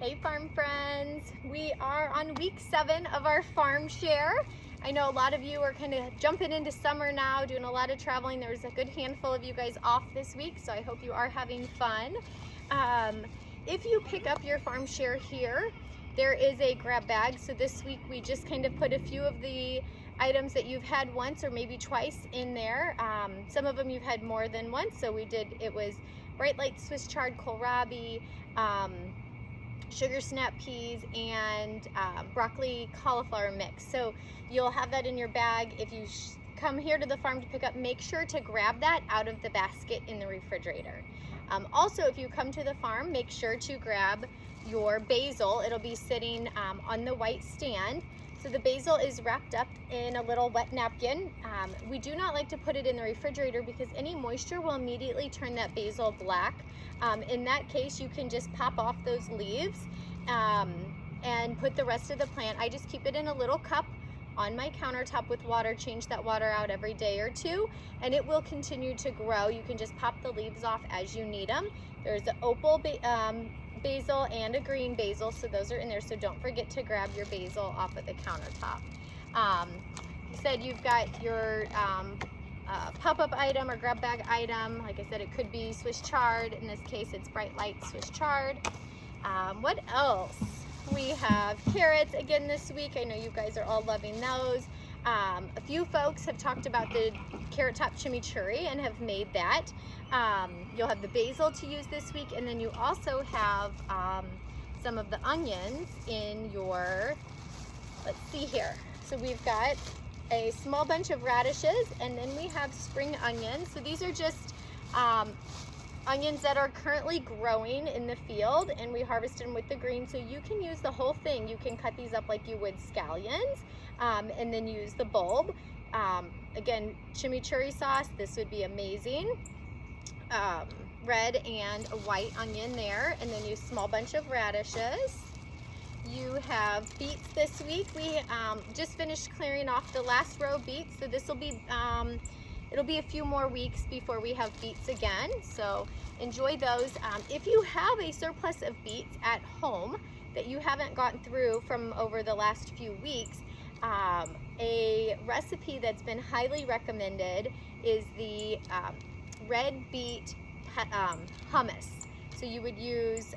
Hey farm friends, we are on week 7 of our farm share. I know a lot of you are kind of jumping into summer now, doing a lot of traveling. There's a good handful of you guys off this week, so I hope you are having fun. If you pick up your farm share here, there is a grab bag. So this week we just kind of put a few of the items that you've had once or maybe twice in there. Some of them you've had more than once, so it was Bright Light Swiss chard kohlrabi, sugar snap peas, and broccoli cauliflower mix. So you'll have that in your bag. If you come here to the farm to pick up, make sure to grab that out of the basket in the refrigerator. Also, if you come to the farm, make sure to grab your basil. It'll be sitting on the white stand. So the basil is wrapped up in a little wet napkin. We do not like to put it in the refrigerator because any moisture will immediately turn that basil black. In that case, you can just pop off those leaves and put the rest of the plant. I just keep it in a little cup on my countertop with water, change that water out every day or two, and it will continue to grow. You can just pop the leaves off as you need them. There's the opal basil and a green basil, so those are in there, so don't forget to grab your basil off of the countertop. You said you've got your pop-up item or grab bag item. Like I said, it could be Swiss chard. In this case, it's Bright Light Swiss chard. What else? We have carrots again this week. I know you guys are all loving those. A few folks have talked about the carrot top chimichurri and have made that. You'll have the basil to use this week, and then you also have some of the onions in your, let's see here. So we've got a small bunch of radishes, and then we have spring onions. So these are just onions that are currently growing in the field, and we harvest them with the green, so you can use the whole thing. You can cut these up like you would scallions, and then use the bulb. Again, chimichurri sauce, this would be amazing. Red and a white onion there, and then use a small bunch of radishes. You have beets this week. We just finished clearing off the last row of beets, so this will be it'll be a few more weeks before we have beets again, so enjoy those. If you have a surplus of beets at home that you haven't gotten through from over the last few weeks, a recipe that's been highly recommended is the red beet hummus. So you would use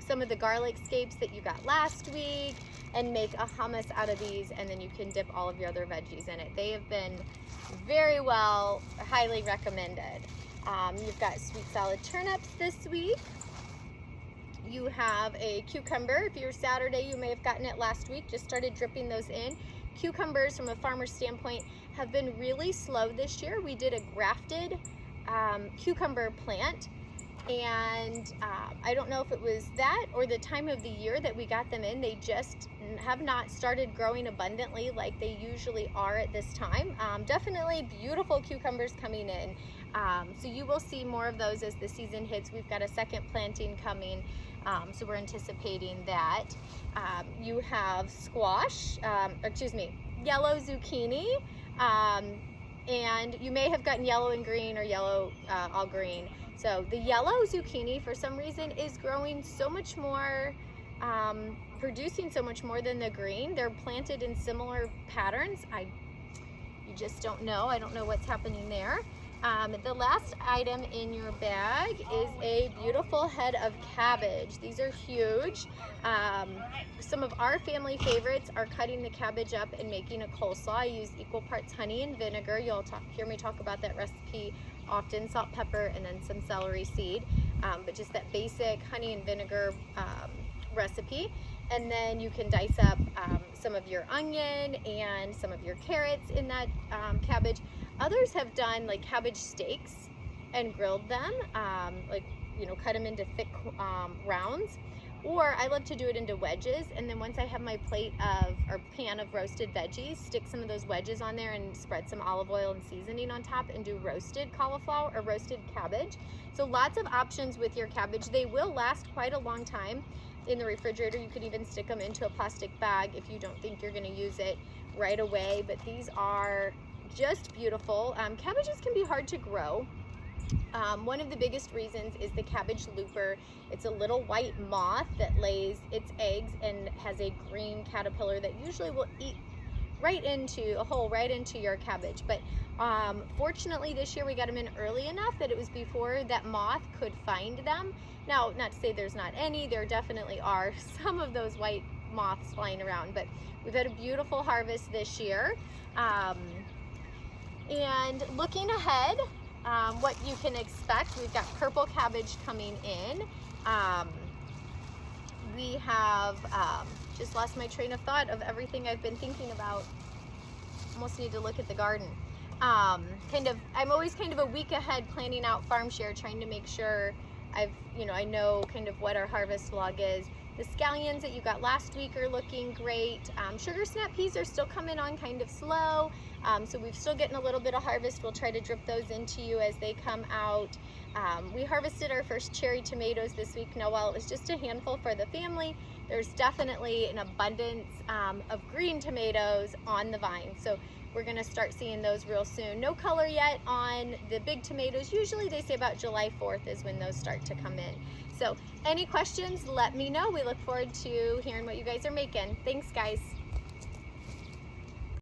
some of the garlic scapes that you got last week and make a hummus out of these, and then you can dip all of your other veggies in it. They have been very well, highly recommended. You've got sweet salad turnips this week. You have a cucumber. If you're Saturday, you may have gotten it last week, just started dripping those in. Cucumbers, from a farmer's standpoint, have been really slow this year. We did a grafted cucumber plant, and I don't know if it was that or the time of the year that we got them in. They just have not started growing abundantly like they usually are at this time. Definitely beautiful cucumbers coming in. So you will see more of those as the season hits. We've got a second planting coming, so we're anticipating that. You have squash, yellow zucchini, and you may have gotten yellow and green or yellow all green. So the yellow zucchini, for some reason, is growing so much more, producing so much more than the green. They're planted in similar patterns. You just don't know. I don't know what's happening there. The last item in your bag is a beautiful head of cabbage. These are huge. Some of our family favorites are cutting the cabbage up and making a coleslaw. I use equal parts honey and vinegar. You'll hear me talk about that recipe often. Salt, pepper, and then some celery seed. But just that basic honey and vinegar recipe. And then you can dice up some of your onion and some of your carrots in that cabbage. Others have done like cabbage steaks and grilled them, cut them into thick rounds. Or I love to do it into wedges, and then once I have my pan of roasted veggies, stick some of those wedges on there and spread some olive oil and seasoning on top and do roasted cauliflower or roasted cabbage. So lots of options with your cabbage. They will last quite a long time in the refrigerator. You could even stick them into a plastic bag if you don't think you're going to use it right away, but these are just beautiful. Cabbages can be hard to grow. One of the biggest reasons is the cabbage looper. It's a little white moth that lays its eggs and has a green caterpillar that usually will eat right into a hole right into your cabbage. But fortunately this year we got them in early enough that it was before that moth could find them. Now, not to say there's not any, there definitely are some of those white moths flying around, but we've had a beautiful harvest this year. And looking ahead, what you can expect, we've got purple cabbage coming in. We have, just lost my train of thought of everything I've been thinking about. Almost need to look at the garden. I'm always kind of a week ahead planning out farm share, trying to make sure I know kind of what our harvest log is. The scallions that you got last week are looking great. Sugar snap peas are still coming on kind of slow. So we're still getting a little bit of harvest. We'll try to drip those into you as they come out. We harvested our first cherry tomatoes this week. Now, while it was just a handful for the family, there's definitely an abundance of green tomatoes on the vine. So we're gonna start seeing those real soon. No color yet on the big tomatoes. Usually they say about July 4th is when those start to come in. So any questions, let me know. We look forward to hearing what you guys are making. Thanks, guys.